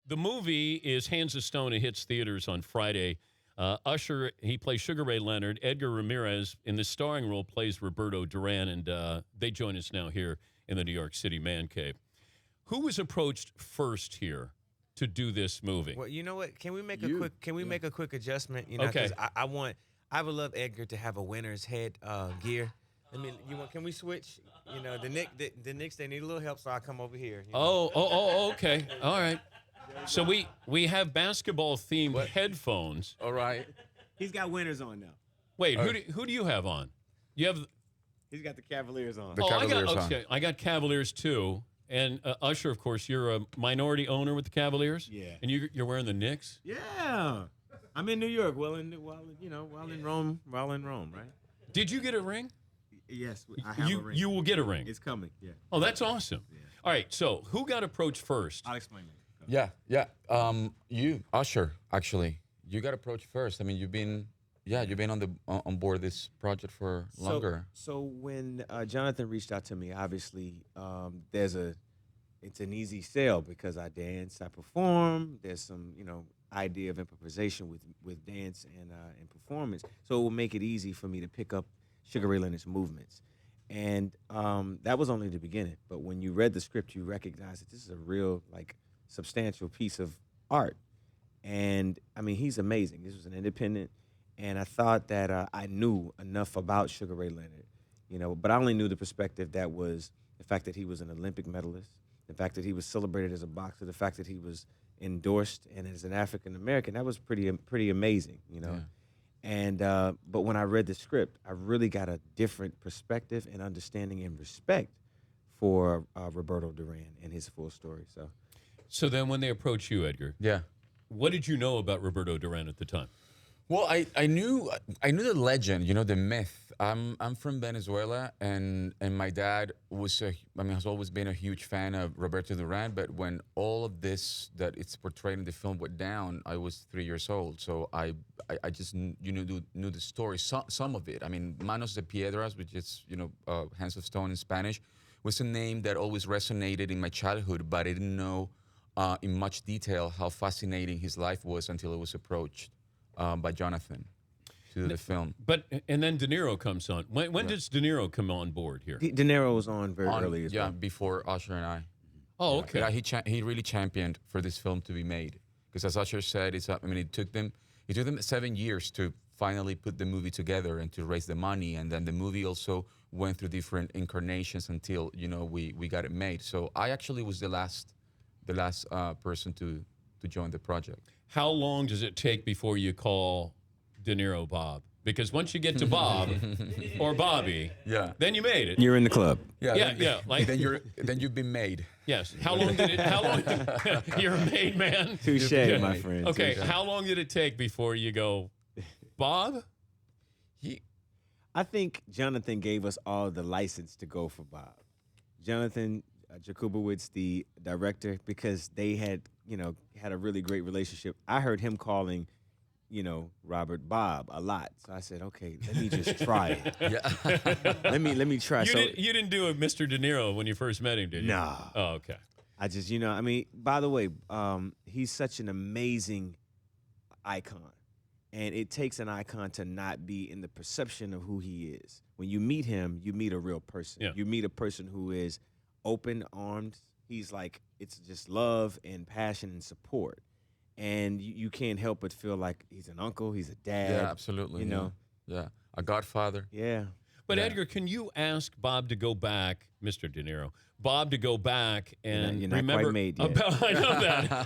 The movie is Hands of Stone. It hits theaters on Friday. Usher, he plays Sugar Ray Leonard. Edgar Ramirez, in the starring role, plays Roberto Duran, and they join us now here in the New York City Man Cave. Who was approached first here to do this movie? Well, you know what? Can we make a quick adjustment? You know, Okay. because I would love Edgar to have a winner's head gear. Can we switch? You know, the Knicks, they need a little help, so I come over here. You know? Okay. All right. So we have basketball-themed headphones. All right. He's got winners on now. Wait, who do you have on? You have... He's got the Cavaliers on. I got Cavaliers, too. And Usher, of course, you're a minority owner with the Cavaliers? Yeah. And you're wearing the Knicks? Yeah. I'm in New York, while in Rome, right? Did you get a ring? Yes, I have a ring. You will get a ring. It's coming, yeah. Oh, that's awesome. Yeah. All right, so who got approached first? I'll explain that. Yeah. You, Usher, actually, you got approached first. I mean, you've been on board this project for longer. So when Jonathan reached out to me, obviously, it's an easy sell because I dance, I perform. There's some, idea of improvisation with dance and performance. So it will make it easy for me to pick up Sugar Ray Leonard's movements. And that was only the beginning. But when you read the script, you recognize that this is a real, substantial piece of art. And, I mean, he's amazing. This was an independent. And I thought that I knew enough about Sugar Ray Leonard, but I only knew the perspective that was the fact that he was an Olympic medalist, the fact that he was celebrated as a boxer, the fact that he was endorsed and as an African American. That was pretty amazing, Yeah. And but when I read the script, I really got a different perspective and understanding and respect for Roberto Duran and his full story. So then when they approached you, Edgar, Yeah. what did you know about Roberto Duran at the time? Well, I knew the legend, the myth. I'm from Venezuela, and my dad has always been a huge fan of Roberto Duran. But when all of this that it's portrayed in the film went down, I was 3 years old. So I just knew the story, some of it. I mean, Manos de Piedras, which is Hands of Stone in Spanish, was a name that always resonated in my childhood, but I didn't know in much detail how fascinating his life was until it was approached by Jonathan to the film. And then De Niro comes on. When does De Niro come on board here? De Niro was on very early as well. Yeah, before Usher and I. Oh, okay. Yeah, he really championed for this film to be made. Because as Usher said, it took them 7 years to finally put the movie together and to raise the money. And then the movie also went through different incarnations until, we got it made. So I actually was the last person to join the project. How long does it take before you call De Niro Bob? Because once you get to Bob or Bobby, then you made it. You're in the club. Yeah. Then you've been made. Yes. How long did it? You're a made man. Touche, my friend. Okay. Touche. How long did it take before you go, Bob? I think Jonathan gave us all the license to go for Bob. Jonathan Jakubowicz, the director, because they had a really great relationship. I heard him calling, Robert Bob a lot. So I said, okay, let me just try it. Yeah. let me try. You didn't do a Mr. De Niro when you first met him, did you? Nah. Oh, okay. I just, by the way, he's such an amazing icon. And it takes an icon to not be in the perception of who he is. When you meet him, you meet a real person. Yeah. You meet a person who is open-armed. He's it's just love and passion and support. And you can't help but feel like he's an uncle, he's a dad. Yeah, absolutely. Yeah. A godfather. Yeah. But Edgar, can you ask Bob to go back, Mr. De Niro, Bob to go back and you're not remember quite made yet.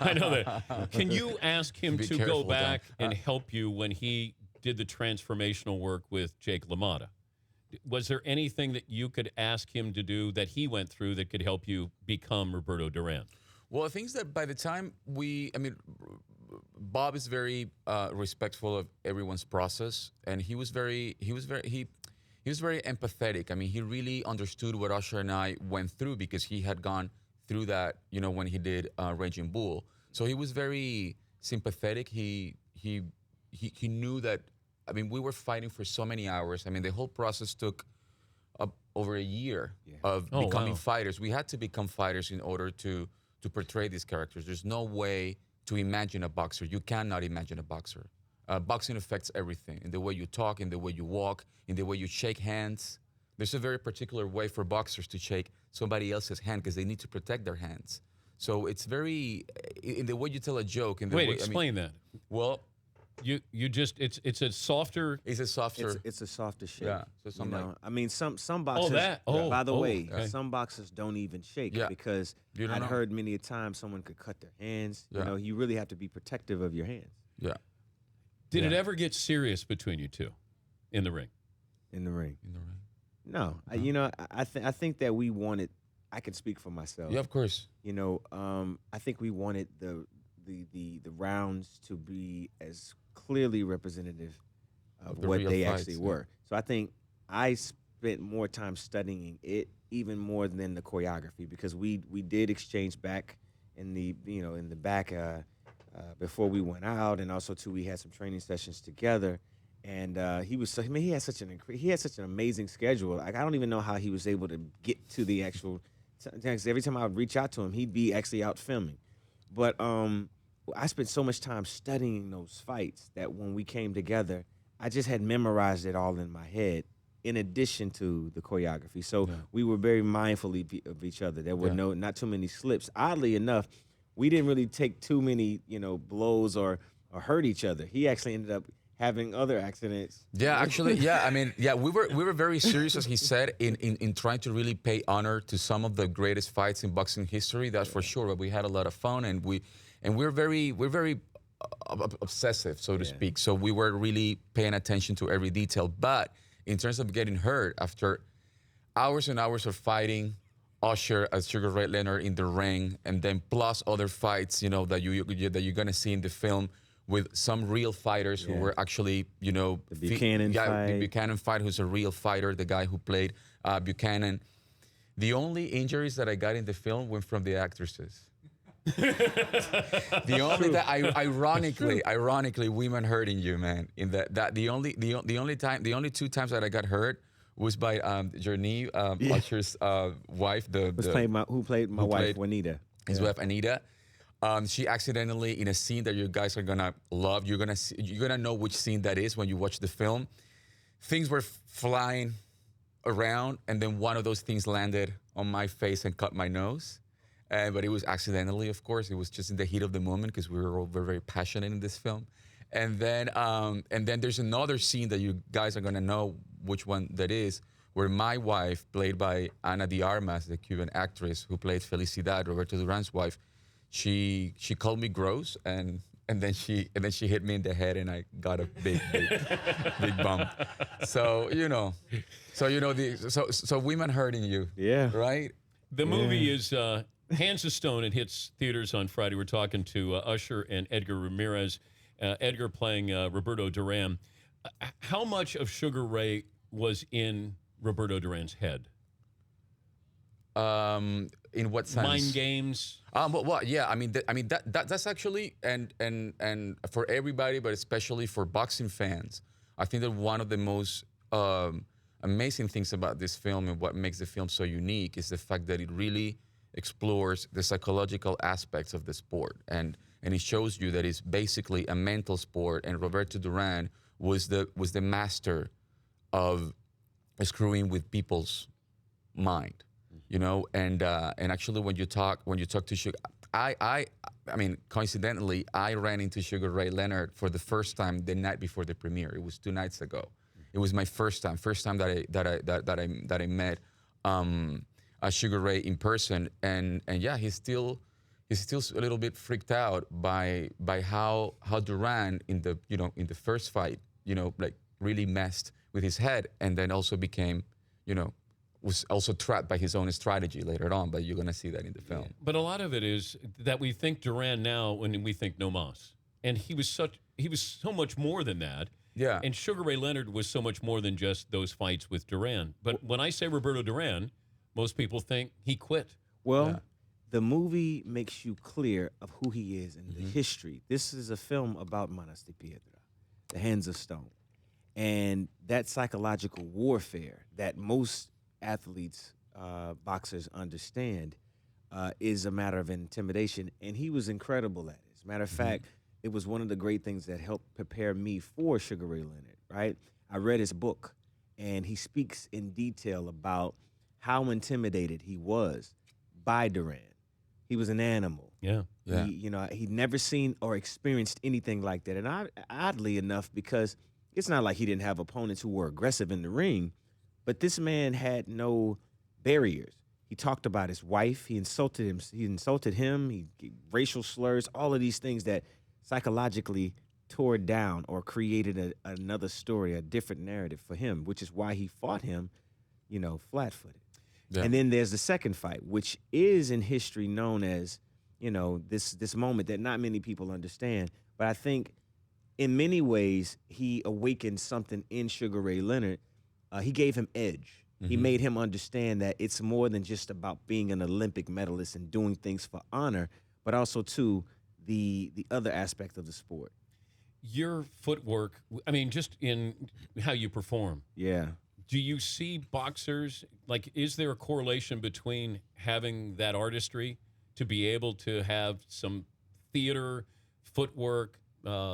I know that. Can you ask him to go back and help you when he did the transformational work with Jake LaMotta? Was there anything that you could ask him to do that he went through that could help you become Roberto Duran? Well, I think that by the time Bob is very respectful of everyone's process, and he was very empathetic. I mean, he really understood what Usher and I went through because he had gone through that, when he did Raging Bull. So he was very sympathetic. He knew that. I mean, we were fighting for so many hours. I mean, the whole process took over a year of becoming fighters. We had to become fighters in order to portray these characters. There's no way to imagine a boxer. You cannot imagine a boxer. Boxing affects everything, in the way you talk, in the way you walk, in the way you shake hands. There's a very particular way for boxers to shake somebody else's hand because they need to protect their hands. So it's very in the way you tell a joke. In the Wait, way, explain that. Well, You just it's a softer. it's a softer. It's a softer shape. Yeah, so You something know, like I mean, some boxers. that. Oh, by the oh, way, okay. some boxers don't even shake Yeah. because You don't I'd know. heard many a time someone could cut their hands. Yeah. You know, you really have to be protective of your hands yeah, Did it Yeah. ever get serious between you two in the ring? in the ring. in the ring. No, you know, I think that we wanted. I can speak for myself. Yeah, of course. You know, I think we wanted the rounds to be as clearly representative of the what real they fights, actually yeah. were. So I think I spent more time studying it even more than the choreography because we did exchange back in the in the back before we went out, and also too we had some training sessions together. And he had such an amazing schedule. Like I don't even know how he was able to get to the actual. Every time I would reach out to him, he'd be actually out filming. But I spent so much time studying those fights that when we came together, I just had memorized it all in my head. In addition to the choreography, so we were very mindful of each other. There were not too many slips. Oddly enough, we didn't really take too many blows or hurt each other. He actually ended up having other accidents. Yeah, actually, yeah. I mean, yeah, we were very serious, as he said, in trying to really pay honor to some of the greatest fights in boxing history. That's for sure. But we had a lot of fun, and we're very obsessive, so to speak. So we were really paying attention to every detail. But in terms of getting hurt, after hours and hours of fighting, Usher as Sugar Ray Leonard in the ring, and then plus other fights, that you're gonna see in the film, with some real fighters who were actually, The Buchanan fight. the Buchanan fight, who's a real fighter, the guy who played Buchanan. The only injuries that I got in the film went from the actresses. The only that ironically, women hurting you, man. In the only two times that I got hurt was by Journey, Usher's wife, who played my wife, Juanita. His wife Anita. She accidentally, in a scene that you guys are gonna love, you're gonna know which scene that is when you watch the film. Things were flying around, and then one of those things landed on my face and cut my nose. But it was accidentally, of course. It was just in the heat of the moment because we were all very, very passionate in this film. And then there's another scene that you guys are gonna know which one that is, where my wife, played by Ana de Armas, the Cuban actress who played Felicidad, Roberto Duran's wife, she called me gross, and then she hit me in the head, and I got a big bump. So so women hurting you, right? The movie is Hands of Stone. It hits theaters on Friday. We're talking to Usher and Edgar Ramirez. Edgar playing Roberto Duran. How much of Sugar Ray was in Roberto Duran's head? In what sense? Mind games. Well, yeah. I mean, that's actually and for everybody, but especially for boxing fans, I think that one of the most amazing things about this film and what makes the film so unique is the fact that it really explores the psychological aspects of the sport, and it shows you that it's basically a mental sport. And Roberto Duran was the master of screwing with people's mind. And actually, when you talk to Sugar, I mean, coincidentally, I ran into Sugar Ray Leonard for the first time the night before the premiere. It was 2 nights ago. It was my first time that I met Sugar Ray in person, and yeah, he's still a little bit freaked out by how Duran in the first fight, like really messed with his head, and then also became, was also trapped by his own strategy later on, but you're going to see that in the film. But a lot of it is that we think Duran now when we think No Mas. And he was so much more than that. Yeah. And Sugar Ray Leonard was so much more than just those fights with Duran. But when I say Roberto Duran, most people think he quit. Well, the movie makes you clear of who he is and the history. This is a film about Manos de Piedra, the Hands of Stone. And that psychological warfare that most athletes, boxers understand, is a matter of intimidation. And he was incredible at it. As Matter of fact, it was one of the great things that helped prepare me for Sugar Ray Leonard, right? I read his book, and he speaks in detail about how intimidated he was by Duran. He was an animal. Yeah. Yeah. He'd never seen or experienced anything like that. And oddly enough, because it's not like he didn't have opponents who were aggressive in the ring, but this man had no barriers. He talked about his wife. He insulted him. He racial slurs, all of these things that psychologically tore down or created another story, a different narrative for him, which is why he fought him, flat-footed. Yeah. And then there's the second fight, which is in history known as, this moment that not many people understand. But I think in many ways he awakened something in Sugar Ray Leonard. He gave him edge. He made him understand that it's more than just about being an Olympic medalist and doing things for honor, but also too the other aspect of the sport. Your footwork, I mean, just in how you perform. Yeah. Do you see boxers, like, is there a correlation between having that artistry to be able to have some theater, footwork,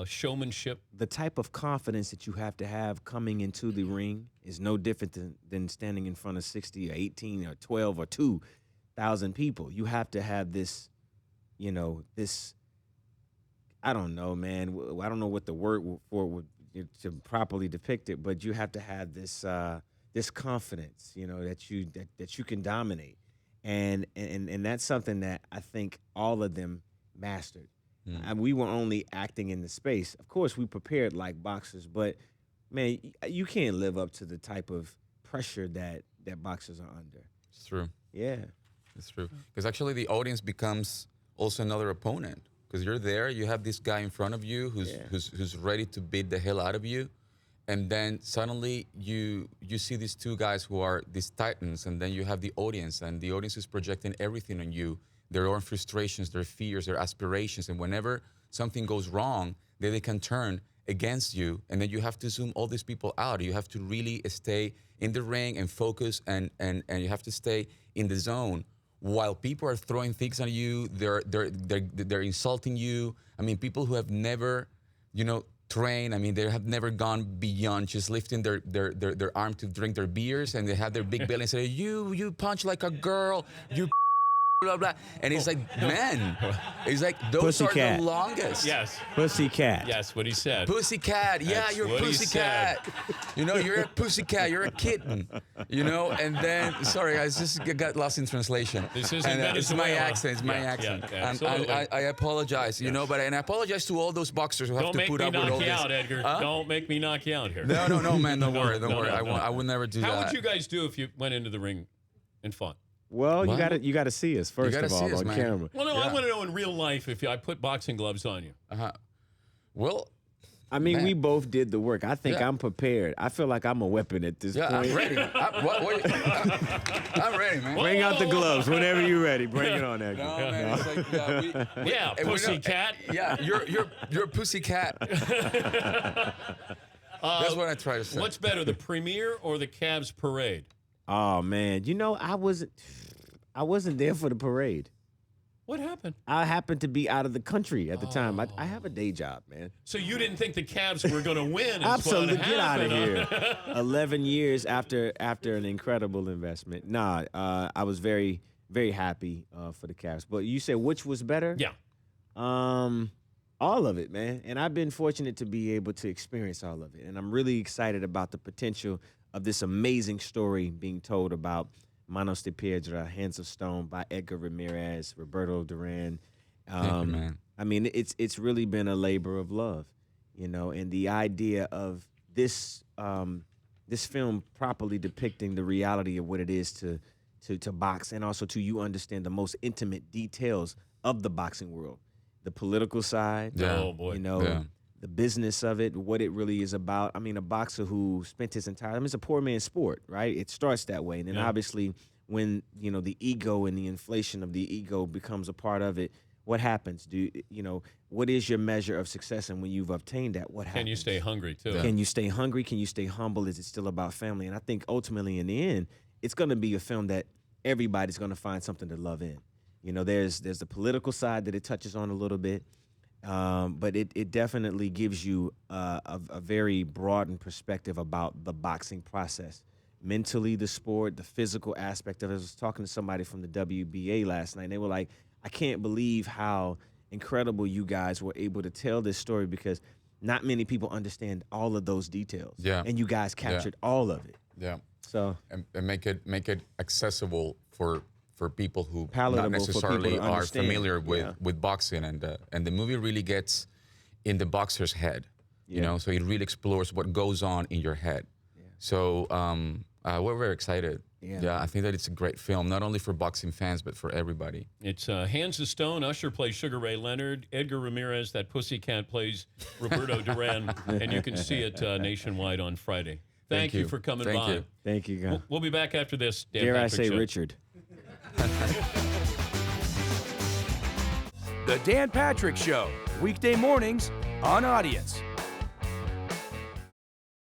showmanship? The type of confidence that you have to have coming into the ring is no different than standing in front of 60 or 18 or 12 or 2,000 people. You have to have this, this, I don't know, man. I don't know what the word for would to properly depict it, but you have to have this this confidence, that you can dominate, and that's something that I think all of them mastered. And we were only acting in the space. Of course, we prepared like boxers, but man, you can't live up to the type of pressure that boxers are under. It's true. Yeah, It's true. Because actually the audience becomes also another opponent. Because you're there, you have this guy in front of you who's ready to beat the hell out of you. And then suddenly you see these two guys who are these titans, and then you have the audience, and the audience is projecting everything on you, their own frustrations, their fears, their aspirations. And whenever something goes wrong, they can turn against you, and then you have to zoom all these people out. You have to really stay in the ring and focus, and you have to stay in the zone while people are throwing things at you. They're insulting you. I mean, people who have never, trained. I mean, they have never gone beyond just lifting their arm to drink their beers, and they have their big belly and say, "You punch like a girl. You." Blah, blah. And it's like, man, it's like those Pussycat. are the longest. Yes. pussycat. Yes, what he said. Pussycat, yeah, That's you're a what he pussycat. You're a pussycat, you're a kitten. And then, sorry, I just got lost in translation. This isn't and it's my Venezuela. accent, it's my Yeah, accent. yeah, And absolutely. I apologize, and I apologize to all those boxers who have Don't to make put me up with all knock you this. out, Edgar. Huh? Don't make me knock you out here. No, man, don't worry, don't No, worry. no, I would never do How that. would you guys do if you went into the ring and fought? Well, What? you gotta see us first gotta of all see us, on man. camera. Well, no, Yeah. I want to know in real life if I put boxing gloves on you. Well, I mean, Man. we both did the work. I think Yeah. I'm prepared. I feel like I'm a weapon at this yeah, point. I'm ready. I'm ready, man. Bring out the gloves whenever you're ready. Bring it on, No, Edgar. man, it's like, Yeah, and we know- pussycat. Yeah, you're a pussycat. That's what I try to say. What's better, the premiere or the Cavs parade? Oh man, I wasn't there for the parade. What happened? I happened to be out of the country at the time. I have a day job, man. So you didn't think the Cavs were going to win? is Absolutely, what get out of happened, here. 11 years after an incredible investment. Nah, I was very, very happy for the Cavs. But you said which was better? Yeah. All of it, man. And I've been fortunate to be able to experience all of it. And I'm really excited about the potential of this amazing story being told about Manos de Piedra, Hands of Stone by Edgar Ramirez, Roberto Duran. Thank you, man. I mean, it's really been a labor of love, and the idea of this this film properly depicting the reality of what it is to box, and also to you understand the most intimate details of the boxing world, the political side, Yeah. Oh, boy. Yeah. the business of it, what it really is about. I mean, a boxer who spent his entire, it's a poor man's sport, right? It starts that way. And then Yeah. obviously when, the ego and the inflation of the ego becomes a part of it, what happens? What is your measure of success? And when you've obtained that, what happens? Can you stay hungry, too? Can you stay hungry? Can you stay humble? Is it still about family? And I think ultimately in the end, it's going to be a film that everybody's going to find something to love in. There's the political side that it touches on a little bit. But it definitely gives you a very broadened perspective about the boxing process. Mentally, the sport, the physical aspect of it. I was talking to somebody from the WBA last night, and they were like, I can't believe how incredible you guys were able to tell this story because not many people understand all of those details. Yeah. And you guys captured all of it. Yeah. So And make it accessible for people who Palatable not for people necessarily to are understand. familiar Yeah. with boxing, and the movie really gets in the boxer's head, you Yeah. know. So it really explores what goes on in your head. Yeah. So we're very excited. Yeah. I think that it's a great film, not only for boxing fans but for everybody. It's Hands of Stone. Usher plays Sugar Ray Leonard. Edgar Ramirez, that pussycat, plays Roberto Duran. And you can see it nationwide on Friday. Thank you for coming Thank by. you. thank you, guys. We'll be back after this. Dan Dare I Patrick say Show. Richard? The Dan Patrick Show, weekday mornings on Audience.